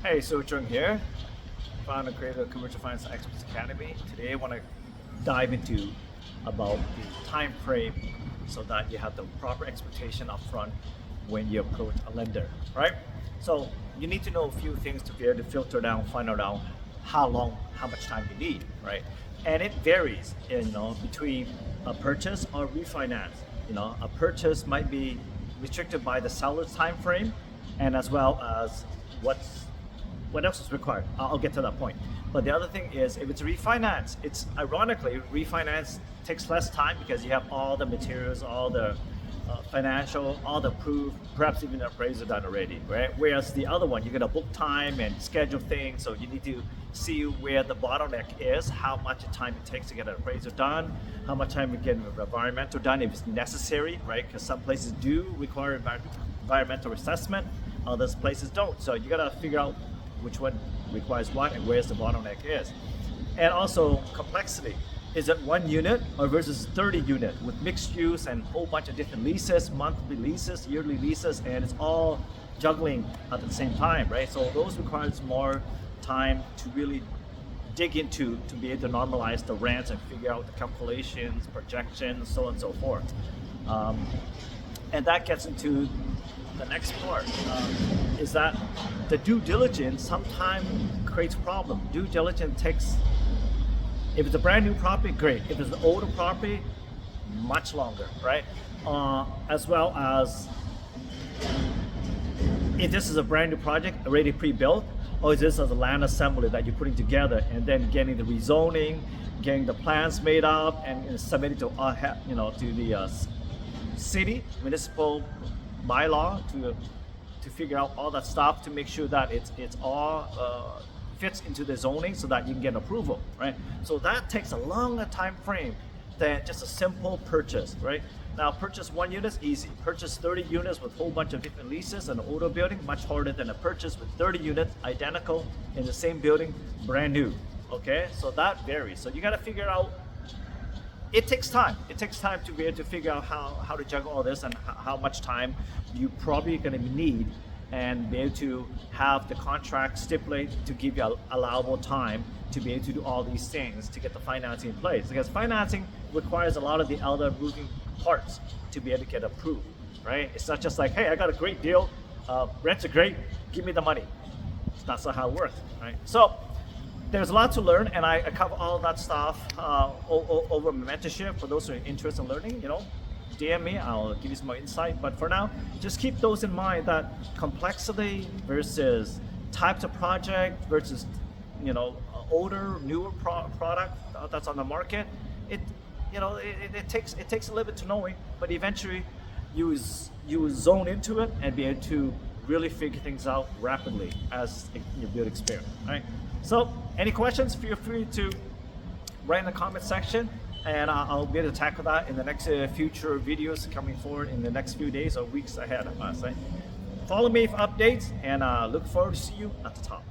Hey, So Chung here, founder and creator of Commercial Finance Experts Academy. Today I want to dive into about the time frame so that you have the proper expectation up front when you approach a lender, right? So you need to know a few things to be able to filter down, find out how much time you need, right? And it varies, between a purchase or refinance. A purchase might be restricted by the seller's time frame, and as well as what else is required. I'll get to that point. But the other thing is, if it's a refinance, it's ironically, refinance takes less time because you have all the materials, all the financial, all the proof, perhaps even the appraisal done already, right? Whereas the other one, you're gonna book time and schedule things, so you need to see where the bottleneck is, how much time it takes to get an appraisal done, how much time we get environmental done if it's necessary, right? Because some places do require environmental assessment, others places don't. So you gotta figure out which one requires what and where's the bottleneck is. And also complexity. Is it one unit or versus 30 unit with mixed use and a whole bunch of different leases, monthly leases, yearly leases, and it's all juggling at the same time, right? So those requires more time to really dig into to be able to normalize the rents and figure out the calculations, projections, so on and so forth. And that gets into the next part, is that the due diligence sometimes creates problem. Due diligence takes, if it's a brand new property, great. If it's an older property, much longer, right? As well as if this is a brand new project already pre-built, or is this as a land assembly that you're putting together and then getting the rezoning, getting the plans made up and submitting to the city municipal bylaw to figure out all that stuff to make sure that it's all fits into the zoning so that you can get approval, right? So that takes a longer time frame than just a simple purchase, right? Now, purchase one unit is easy. Purchase 30 units with a whole bunch of different leases and an older building, much harder than a purchase with 30 units identical in the same building, brand new. Okay, so that varies. So you got to figure out. It takes time. It takes time to be able to figure out how to juggle all this and how much time you probably going to need, and be able to have the contract stipulate to give you allowable time to be able to do all these things to get the financing in place. Because financing requires a lot of the other moving parts to be able to get approved, right? It's not just like, hey, I got a great deal, rents are great, give me the money. That's not how it works, right? So there's a lot to learn, and I cover all that stuff over my mentorship. For those who are interested in learning, DM me, I'll give you some more insight. But for now, just keep those in mind, that complexity versus types of project versus older, newer product that's on the market. It takes a little bit to know it, but eventually you zone into it and be able to really figure things out rapidly as you build experience. All right. So any questions, feel free to write in the comment section, and I'll be able to tackle that in the next future videos coming forward in the next few days or weeks ahead of us. Right? Follow me for updates, and look forward to see you at the top.